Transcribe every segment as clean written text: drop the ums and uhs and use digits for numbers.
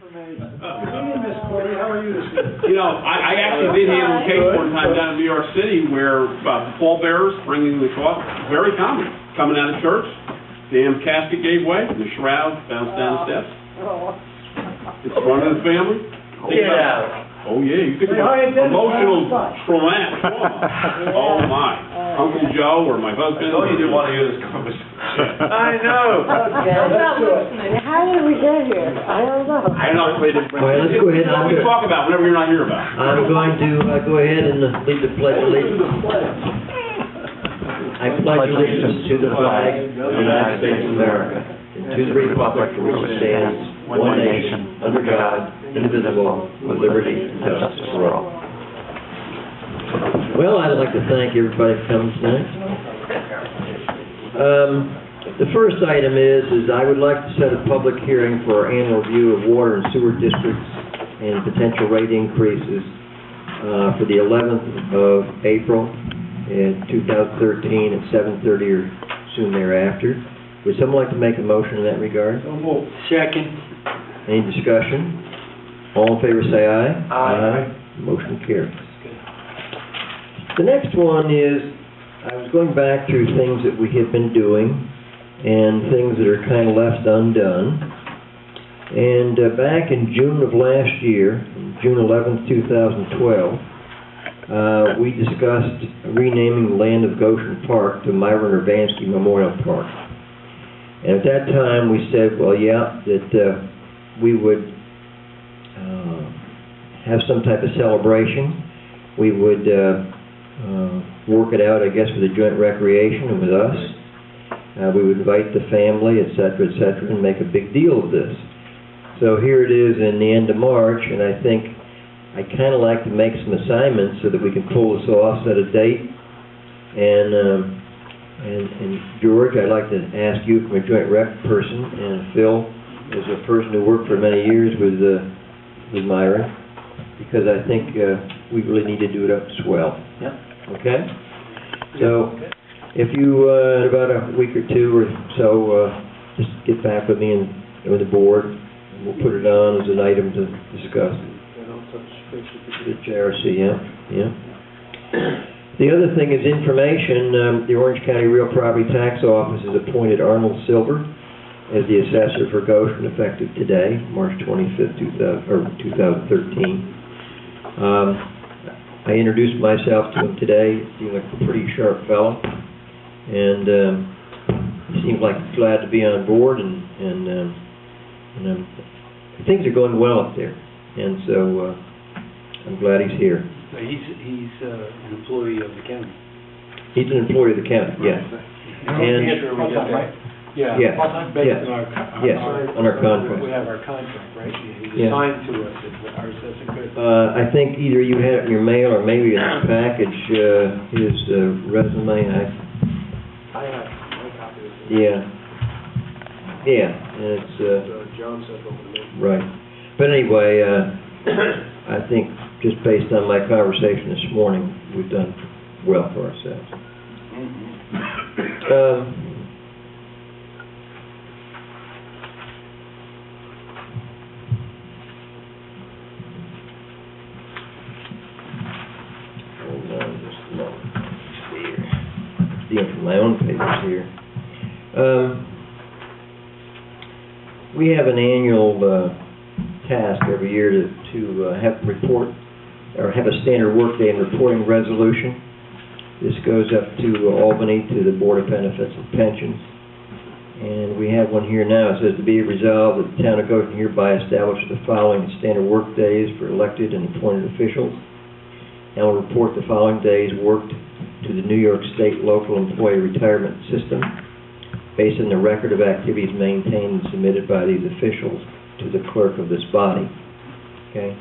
Miss Corey, how are you this evening? You know, I actually did handle a case one time down in New York City where the pallbearers bringing the cross, very common, coming out of church, damn casket gave way, the shroud bounced down the steps. It's one of the family. Oh yeah, you think about emotional trauma. Oh my, Uncle Joe or my husband. Oh, you didn't want to hear this conversation. I know. Okay, let's do it. How did we get here? I don't know. I don't know. Well, let's go ahead and We talk about whatever you're not here about. I'm going to go ahead and lead the pledge of allegiance. I pledge allegiance to the flag of the United States of America and to the republic for which it stands, one nation, under God, indivisible, with liberty and justice for all. Well, I'd like to thank everybody for coming tonight. The first item is I would like to set a public hearing for our annual review of water and sewer districts and potential rate increases for the 11th of April in 2013 at 7:30 or soon thereafter. Would someone like to make a motion in that regard? So moved. Second. Any discussion? All in favor say aye. Aye. Motion carries. The next one is, I was going back through things that we had been doing and things that are kind of left undone. And back in June of last year, June 11th, 2012, we discussed renaming the land of Goshen Park to Myron Urbanski Memorial Park. And at that time we said, well, yeah, that we would have some type of celebration. We would work it out, I guess, with the joint recreation and with us. We would invite the family, et cetera, and make a big deal of this. So here it is in the end of March, and I think I'd kind of like to make some assignments so that we can pull this off, set a date. And George, I'd like to ask you from a joint rec person, and Phil, as a person who worked for many years with Myron, because I think we really need to do it up swell. Yeah. Okay? So, if you, in about a week or two or so, just get back with me and with the board, and we'll put it on as an item to discuss. The JRC, yeah. The other thing is information. The Orange County Real Property Tax Office has appointed Arnold Silver as the assessor for Goshen effective today, March 25th, 2013. I introduced myself to him today. He seemed like a pretty sharp fellow, and he seemed like he's glad to be on board, and things are going well up there, and so I'm glad he's here. He's an employee of the county. He's an employee of the county, yes. And Yeah, yes, based on on our contract. We have our contract, right? He's Yeah. assigned to us as our assessing good. I think either you had it in your mail or maybe in a package, his resume. I have my copy of it. Yeah, and it's John sent over to me. right. But anyway, I think just based on my conversation this morning, we've done well for ourselves. From my own papers here. We have an annual task every year to have report or have a standard workday and reporting resolution. This goes up to Albany to the Board of Benefits and Pensions, and we have one here now. It says to be resolved that the town of Goshen hereby establishes the following standard work days for elected and appointed officials, and will report the following days worked to the New York State Local Employee Retirement System based on the record of activities maintained and submitted by these officials to the clerk of this body. Okay?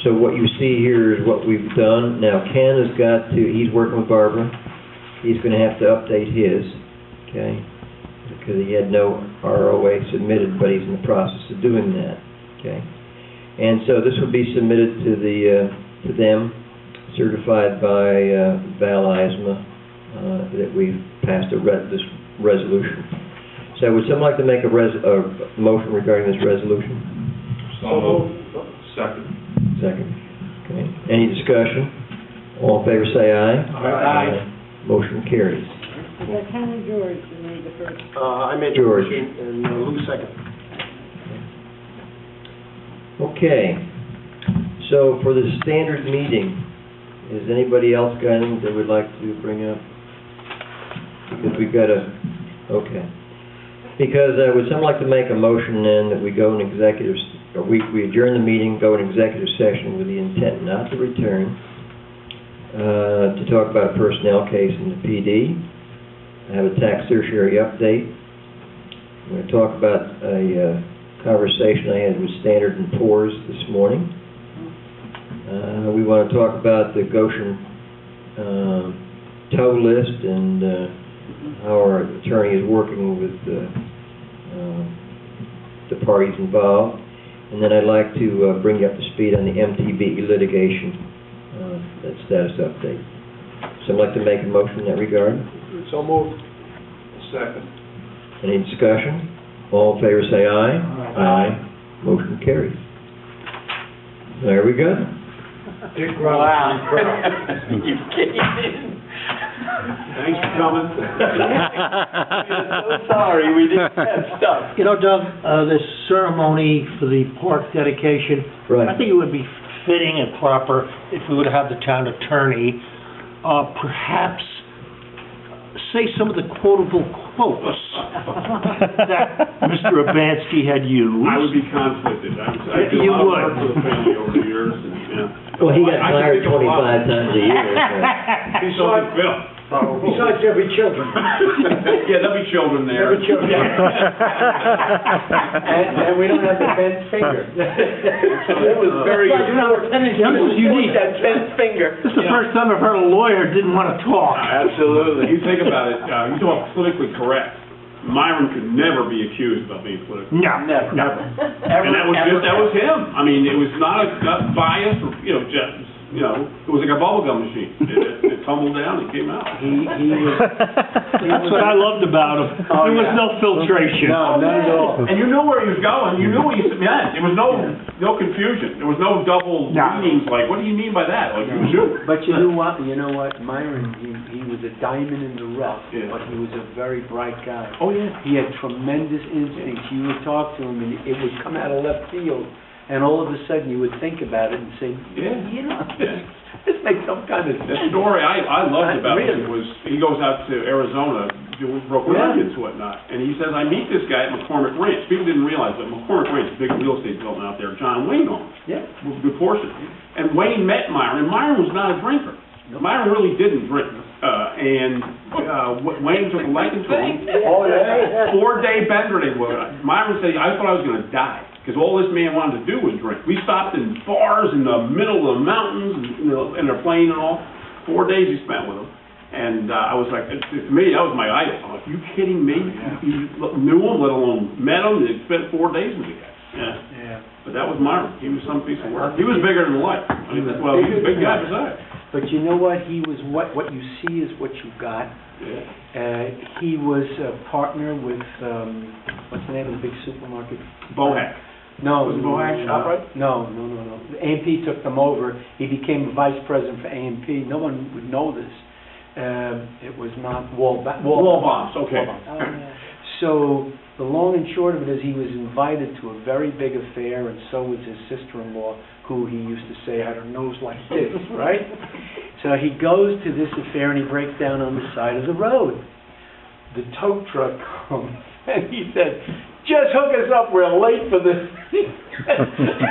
So what you see here is what we've done. Now Ken has got to, he's working with Barbara. He's going to have to update his, okay? Because he had no ROA submitted, but he's in the process of doing that, okay? And so this will be submitted to them, certified by Val Eisma, that we've passed this resolution. So would someone like to make a motion regarding this resolution? Second. Second. Okay. Any discussion? All in favor say aye. Aye. Motion carries. That County George who made the first. I made the George. motion, and Lou second. Okay. So for the standard meeting, has anybody else got anything they would like to bring up? Because we've got okay. Because would someone like to make a motion then that we go in executive, or we adjourn the meeting, go in executive session with the intent not to return, to talk about a personnel case in the PD, have a tax tertiary update. I'm going to talk about a conversation I had with Standard & Poor's this morning. We want to talk about the Goshen tow list and how our attorney is working with the parties involved. And then I'd like to bring you up to speed on the MTB litigation, that status update. Someone like to make a motion in that regard? So moved. Second. Any discussion? All in favor say aye. Aye. Motion carries. There we go. Wow. You kidding? Thanks for coming. So sorry, we didn't have stuff. You know, Doug, this ceremony for the park dedication, Right. I think it would be fitting and proper if we would have the town attorney perhaps say some of the quotable quotes that Mr. Urbanski had used. I would be conflicted. I do a You lot of would. work for the family over the years, and, Well, he got I can fired think of a lot. 25 times a year. He's so big, Bill. Besides, there'll be children. Yeah, there'll be children there. There'll be children. And we don't have the bent finger. It was very. This is unique. That bent finger. This is the first time I've heard a lawyer didn't want to talk. Absolutely. You think about it, you talk politically correct. Myron could never be accused of being politically correct. No, never. And that was him. I mean, it was not biased, or, just, it was like a bubblegum machine. It tumbled down and came out. He was. That's what I loved about him. Oh, There was yeah. no filtration. No, not at all. And you knew where he was going. You knew what he meant. There was no confusion. There was no double No. meanings. Like, what do you mean by that? Like, you knew. But you know what? Myron, he was a diamond in the rough, Yeah. but he was a very bright guy. Oh, yeah. He had tremendous instincts. You would talk to him, and it would come out of left field, and all of a sudden you would think about it and say, this makes some kind of The sense. story I loved about Really? him was he goes out to Arizona doing broken onions and whatnot, and he says, I meet this guy at McCormick Ranch. People didn't realize that McCormick Ranch, big real estate development out there, John Wayne owned, Yeah. with a good portion. And Wayne met Myron, and Myron was not a drinker. Myron really didn't drink. Wayne took a liking to him. Oh, yeah. 4-day bender they were. Myron said, I thought I was going to die, because all this man wanted to do was drink. We stopped in bars in the middle of the mountains, in a plane and all. 4 days he spent with him. And I was like, to me, that was my idol. I'm like, you kidding me? You knew him, let alone met him, and spent 4 days with the guy. Yeah. But that was Myron. He was some piece of work. He was bigger than life. I mean, he was a big guy besides. But you know what? He was what you see is what you got. He was a partner with, what's the name of the big supermarket? Bohack. No. Was it Bohack ShopRite? No. A&P took them over. He became a vice president for A&P. No one would know this. It was not Wall Bombs, okay. So the long and short of it is he was invited to a very big affair, and so was his sister-in-law, who he used to say had her nose like this, right? So he goes to this affair and he breaks down on the side of the road. The tow truck comes and he said, just hook us up, we're late for this.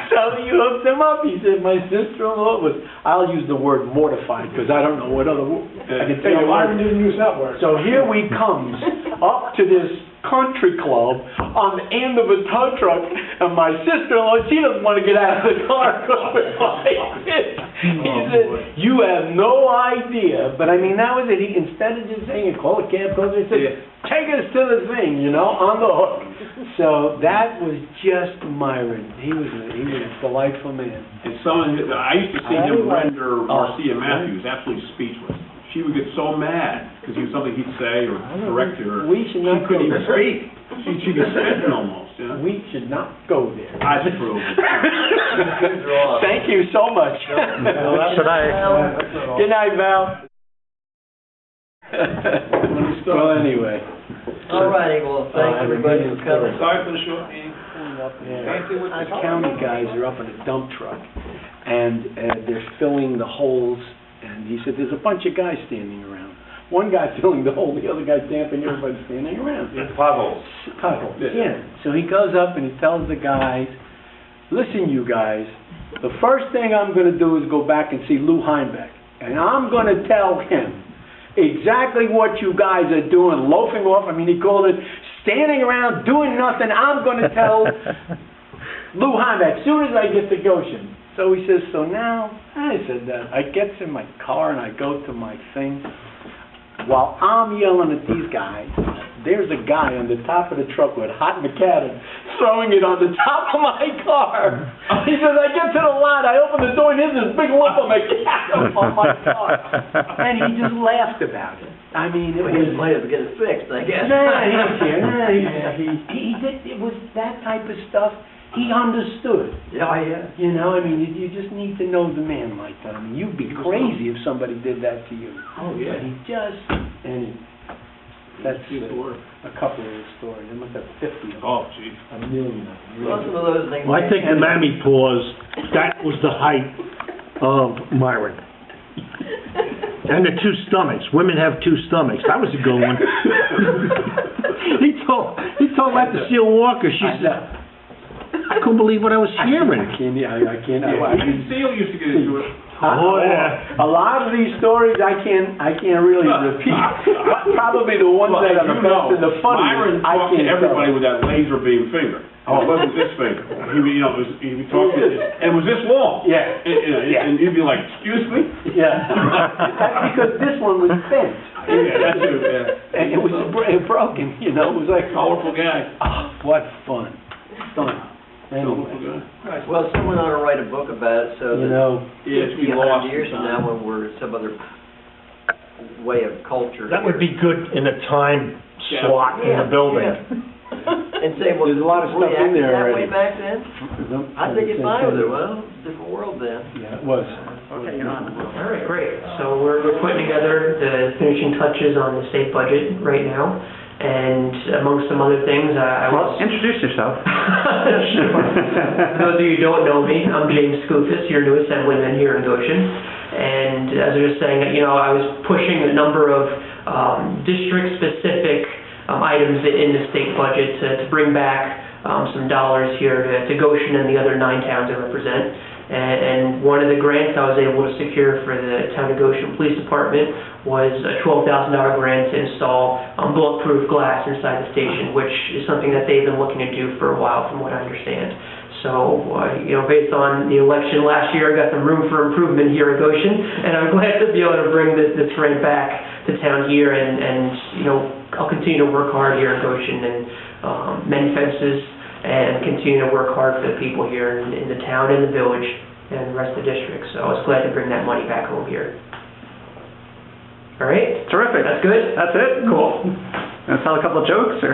So he hooked him up. He said, my sister-in-law was, I'll use the word mortified, because I don't know what other word. I can tell you Myron didn't use that word. So here we comes up to this country club on the end of a tow truck, and my sister-in-law, she doesn't want to get out of the car because we're like this. He said, you have no idea. But I mean, that was it. He, instead of just saying, call a cab, he said, take us to the thing, on the hook. So that was just Myron. He was a delightful man. And I used to see him render Marcia Matthews absolutely speechless. she would get so mad, because he was something he'd say or correct her. We should not She couldn't go even there. speak. She'd be spitting almost, you know? We should not go there. I approve. Thank you so much. Should I? Good night, Val. Well, anyway. All righty, well, thanks everybody for coming. Sorry for the short meeting. The county guys are up in a dump truck, and they're filling the holes, and he said, there's a bunch of guys standing around. One guy filling the hole, the other guy's damping everybody standing around. Potholes. Potholes, yeah. So he goes up and he tells the guys, listen, you guys, the first thing I'm going to do is go back and see Lou Heimbeck, and I'm going to tell him exactly what you guys are doing, loafing off. I mean, he called it standing around doing nothing. I'm going to tell Lou Heimbeck as soon as I get to Goshen. So he says, so now, I said, I get in my car and I go to my thing. While I'm yelling at these guys, there's a guy on the top of the truck with hot macadam throwing it on the top of my car. He says, I get to the lot, I open the door, and there's this big lump of macadam on my car. And he just laughed about it. I mean, it was... He might have to get it fixed, I guess. It was that type of stuff. He understood. Yeah. You know, I mean, you just need to know the man like that. I mean, you'd be crazy if somebody did that to you. Oh, yeah. But he just... And that's a couple of the stories. There must have 50 of them. Oh, gee. A million of them. Well, some of those things... Well, I think the mammy pause, that was the height of Myron. And the two stomachs. Women have two stomachs. That was a good one. He told that to Seal Walker. She said, I couldn't believe what I was hearing. I can't. Even Seal used to get into it. Oh, yeah. A lot of these stories I can't really repeat. Probably the ones that are the best and the Myron funniest. I talked to can't everybody tell. with that laser beam finger. Oh, it wasn't this finger. He would talk to it, and it was this long. Yeah. And you'd be like, excuse me? Yeah. That's because this one was bent. Yeah, that's it, yeah. And it was broken, you know. It was like, Powerful guy. oh, what fun. Fun. Powerful Anyway, guy. Well, someone ought to write a book about it so you that know, Yeah, it's 50, been 100 lost. years from now when we're some other way of culture. That would be good in a time slot in the building. And say, well, There's a lot of stuff in there that way already. back then? I think it's fine with it. Well, different world then. Yeah, it was. Okay, you're on. All right, great. So we're putting together the finishing touches on the state budget right now, and amongst some other things, I was... Well, introduce yourself. Sure. For those of you who don't know me, I'm James Skoufis, your new assemblyman here in Goshen. And as I was saying, you know, I was pushing a number of district-specific items in the state budget to bring back some dollars here to Goshen and the other 9 towns I represent. And one of the grants I was able to secure for the town of Goshen Police Department was a $12,000 grant to install bulletproof glass inside the station, which is something that they've been looking to do for a while, from what I understand. So, you know, based on the election last year, I got some room for improvement here at Goshen, and I'm glad to be able to bring this grant back to town here, and you know, I'll continue to work hard here in Goshen and mend fences, and continue to work hard for the people here in the town and the village and the rest of the district. So I was glad to bring that money back home here. All right? Terrific. That's good? That's it? Cool. Gonna tell a couple of jokes, or?